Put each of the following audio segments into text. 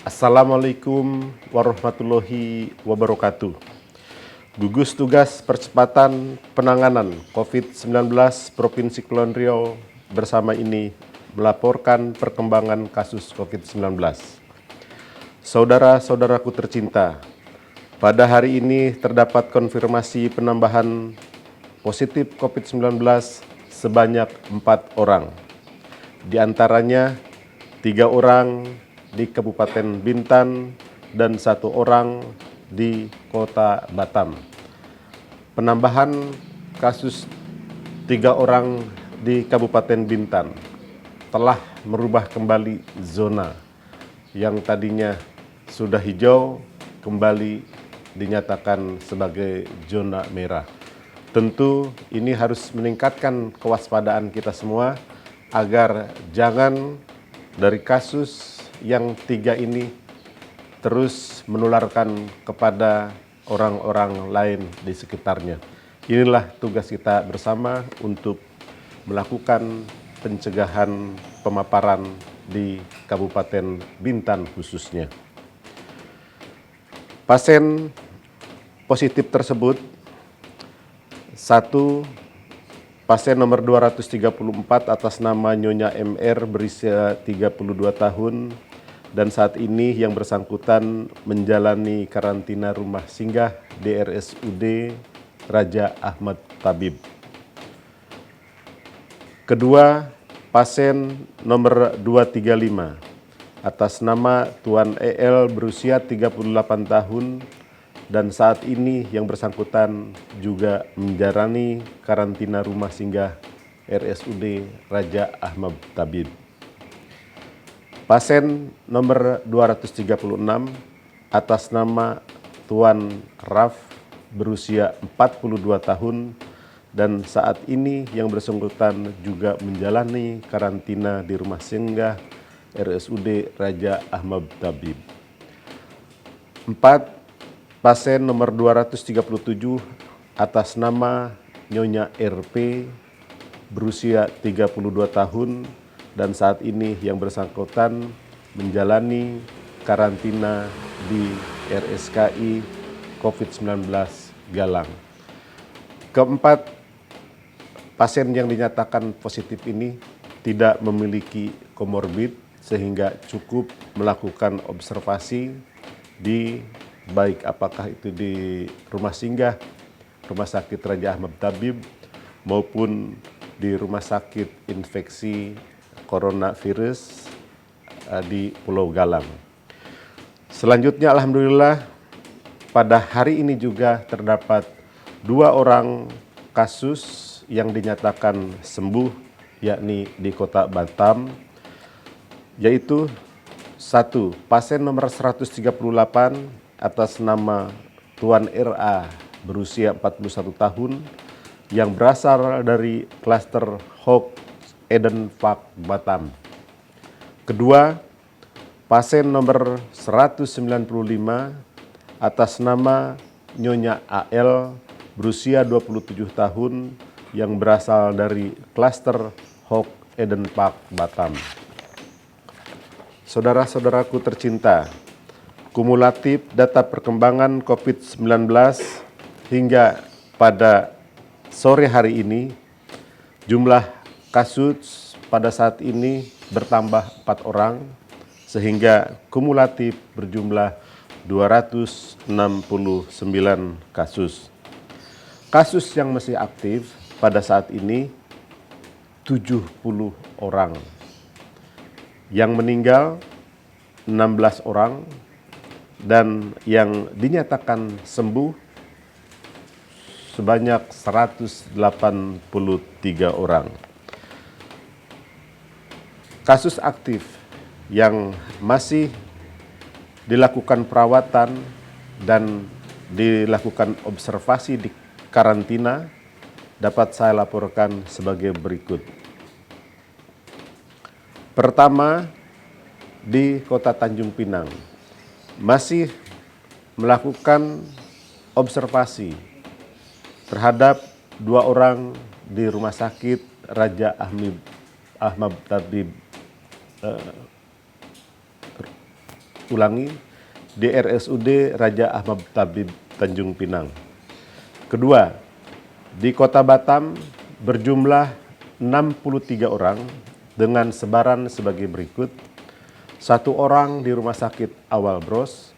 Assalamualaikum warahmatullahi wabarakatuh. Gugus Tugas Percepatan Penanganan COVID-19 Provinsi Kepulauan Riau bersama ini melaporkan perkembangan kasus COVID-19. Saudara-saudaraku tercinta, pada hari ini terdapat konfirmasi penambahan positif COVID-19 sebanyak 4 orang. Di antaranya 3 orang di Kabupaten Bintan dan 1 orang di Kota Batam. Penambahan kasus 3 orang di Kabupaten Bintan telah merubah kembali zona yang tadinya sudah hijau kembali dinyatakan sebagai zona merah. Tentu ini harus meningkatkan kewaspadaan kita semua agar jangan dari kasus yang 3 ini terus menularkan kepada orang-orang lain di sekitarnya. Inilah tugas kita bersama untuk melakukan pencegahan pemaparan di Kabupaten Bintan khususnya. Pasien positif tersebut, 1 pasien nomor 234 atas nama Nyonya MR berusia 32 tahun dan saat ini yang bersangkutan menjalani karantina rumah singgah di RSUD Raja Ahmad Tabib. Kedua, pasien nomor 235 atas nama Tuan EL berusia 38 tahun dan saat ini yang bersangkutan juga menjalani karantina rumah singgah RSUD Raja Ahmad Tabib. Pasien nomor 236 atas nama Tuan Raf berusia 42 tahun dan saat ini yang bersangkutan juga menjalani karantina di rumah singgah RSUD Raja Ahmad Tabib. 4. Pasien nomor 237 atas nama Nyonya RP berusia 32 tahun dan saat ini yang bersangkutan menjalani karantina di RSKI COVID-19 Galang. Keempat, pasien yang dinyatakan positif ini tidak memiliki komorbid sehingga cukup melakukan observasi di baik apakah itu di rumah singgah, Rumah Sakit Raja Ahmad Tabib maupun di Rumah Sakit Infeksi Coronavirus di Pulau Galang. Selanjutnya alhamdulillah pada hari ini juga terdapat 2 orang kasus yang dinyatakan sembuh yakni di Kota Batam, yaitu 1 pasien nomor 138 atas nama Tuan RA berusia 41 tahun yang berasal dari klaster Hoek Eden Park Batam. Kedua, pasien nomor 195 atas nama Nyonya AL berusia 27 tahun yang berasal dari klaster Hoek Eden Park Batam. Saudara-saudaraku tercinta, kumulatif data perkembangan COVID-19 hingga pada sore hari ini, jumlah kasus pada saat ini bertambah 4 orang sehingga kumulatif berjumlah 269 kasus. Kasus yang masih aktif pada saat ini 70 orang. Yang meninggal 16 orang dan yang dinyatakan sembuh sebanyak 183 orang. Kasus aktif yang masih dilakukan perawatan dan dilakukan observasi di karantina dapat saya laporkan sebagai berikut. Pertama, di Kota Tanjung Pinang masih melakukan observasi terhadap 2 orang di Rumah Sakit Raja Ahmad Tabib di RSUD Raja Ahmad Tabib Tanjung Pinang. Kedua, di Kota Batam berjumlah 63 orang dengan sebaran sebagai berikut: 1 orang di Rumah Sakit Awal Bros,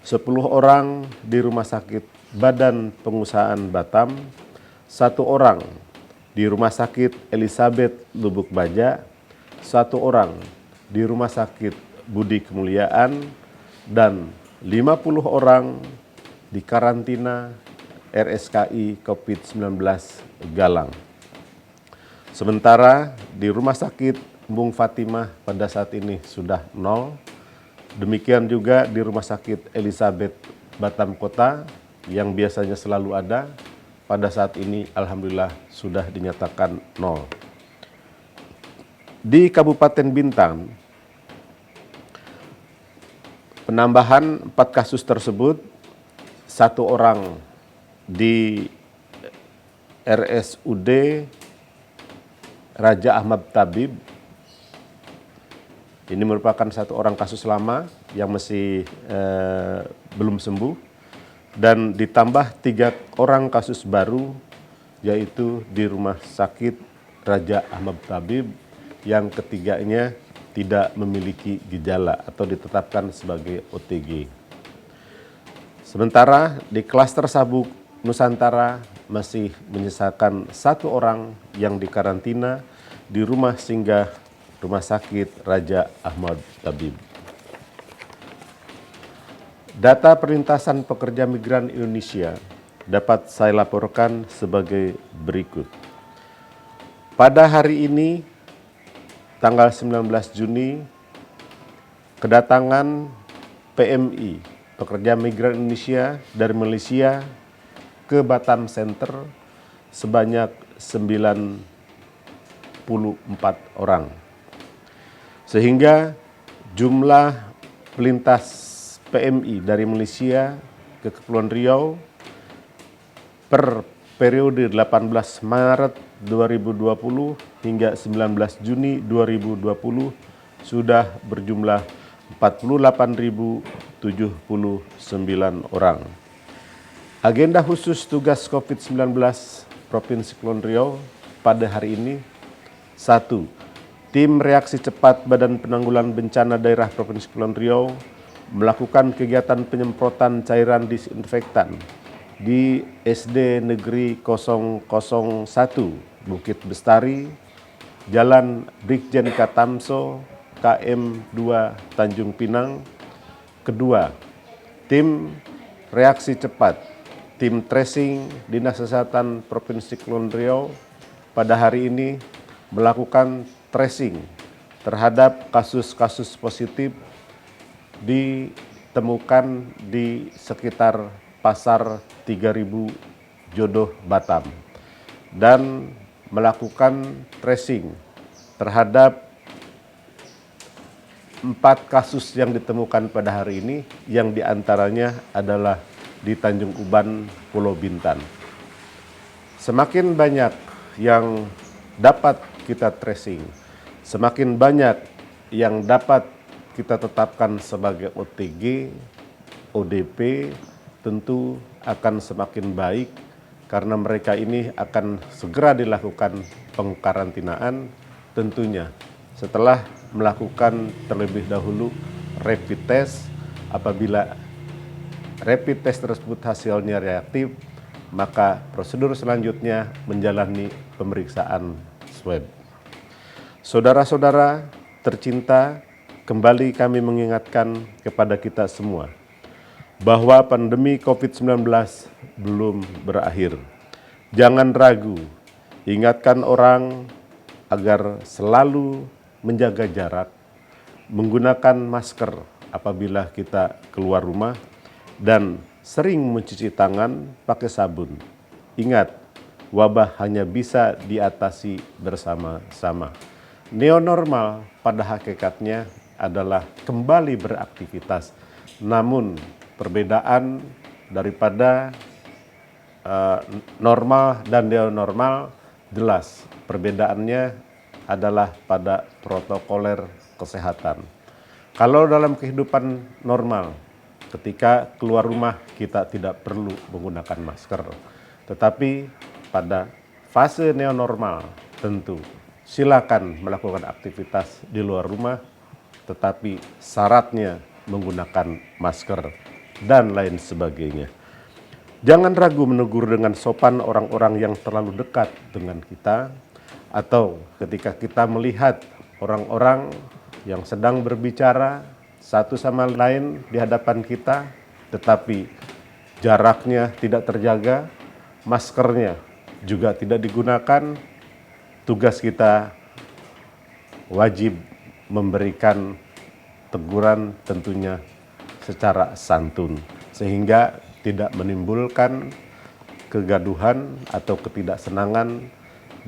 10 orang di Rumah Sakit Badan Pengusahaan Batam, 1 orang di Rumah Sakit Elizabeth Lubuk Baja, 1 orang di Rumah Sakit Budi Kemuliaan, dan 50 orang di karantina RSKI COVID-19 Galang. Sementara di Rumah Sakit Bung Fatimah pada saat ini sudah 0. Demikian juga di Rumah Sakit Elizabeth Batam Kota yang biasanya selalu ada, pada saat ini alhamdulillah sudah dinyatakan 0. Di Kabupaten Bintan, penambahan 4 kasus tersebut, 1 orang di RSUD Raja Ahmad Tabib. Ini merupakan 1 orang kasus lama yang masih belum sembuh, dan ditambah 3 orang kasus baru, yaitu di Rumah Sakit Raja Ahmad Tabib yang ketiganya tidak memiliki gejala atau ditetapkan sebagai OTG. Sementara di klaster Sabuk Nusantara masih menyisakan 1 orang yang dikarantina di rumah singgah Rumah Sakit Raja Ahmad Tabib. Data perlintasan pekerja migran Indonesia dapat saya laporkan sebagai berikut. Pada hari ini, tanggal 19 Juni, kedatangan PMI, pekerja migran Indonesia dari Malaysia ke Batam Center sebanyak 94 orang. Sehingga jumlah pelintas PMI dari Malaysia ke Kepulauan Riau per periode 18 Maret 2020 hingga 19 Juni 2020 sudah berjumlah 48.079 orang. Agenda khusus tugas COVID-19 Provinsi Kepulauan Riau pada hari ini: 1. Tim reaksi cepat Badan Penanggulangan Bencana Daerah Provinsi Kepulauan Riau melakukan kegiatan penyemprotan cairan disinfektan di SD Negeri 001 Bukit Bestari, Jalan Brigjen Katamso, KM 2 Tanjung Pinang. Kedua, tim reaksi cepat, tim tracing Dinas Kesehatan Provinsi Kepulauan Riau pada hari ini melakukan tracing terhadap kasus-kasus positif ditemukan di sekitar Pasar 3000 Jodoh Batam, dan melakukan tracing terhadap 4 kasus yang ditemukan pada hari ini, yang diantaranya adalah di Tanjung Uban, Pulau Bintan. Semakin banyak yang dapat kita tracing, semakin banyak yang dapat kita tetapkan sebagai OTG, ODP, tentu akan semakin baik, karena mereka ini akan segera dilakukan pengkarantinaan, tentunya setelah melakukan terlebih dahulu rapid test. Apabila rapid test tersebut hasilnya reaktif, maka prosedur selanjutnya menjalani pemeriksaan swab. Saudara-saudara tercinta, kembali kami mengingatkan kepada kita semua bahwa pandemi COVID-19 belum berakhir. Jangan ragu, ingatkan orang agar selalu menjaga jarak, menggunakan masker apabila kita keluar rumah, dan sering mencuci tangan pakai sabun. Ingat, wabah hanya bisa diatasi bersama-sama. New normal pada hakikatnya adalah kembali beraktivitas, namun perbedaan daripada normal dan new normal jelas perbedaannya adalah pada protokoler kesehatan. Kalau dalam kehidupan normal, ketika keluar rumah kita tidak perlu menggunakan masker. Tetapi pada fase new normal tentu silakan melakukan aktivitas di luar rumah, tetapi syaratnya menggunakan masker dan lain sebagainya. Jangan ragu menegur dengan sopan orang-orang yang terlalu dekat dengan kita, atau ketika kita melihat orang-orang yang sedang berbicara satu sama lain di hadapan kita, tetapi jaraknya tidak terjaga, maskernya juga tidak digunakan, tugas kita wajib memberikan teguran tentunya secara santun, sehingga tidak menimbulkan kegaduhan atau ketidaksenangan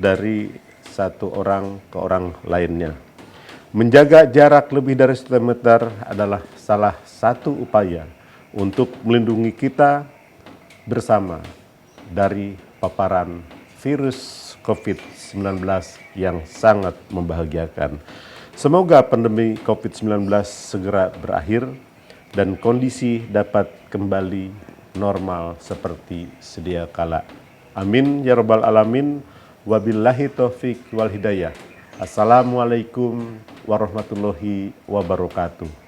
dari satu orang ke orang lainnya. Menjaga jarak lebih dari 1 meter adalah salah satu upaya untuk melindungi kita bersama dari paparan virus COVID-19 yang sangat membahagiakan. Semoga pandemi COVID-19 segera berakhir dan kondisi dapat kembali normal seperti sedia kala. Amin ya rabbal alamin. Wabillahi taufik wal hidayah. Assalamualaikum warahmatullahi wabarakatuh.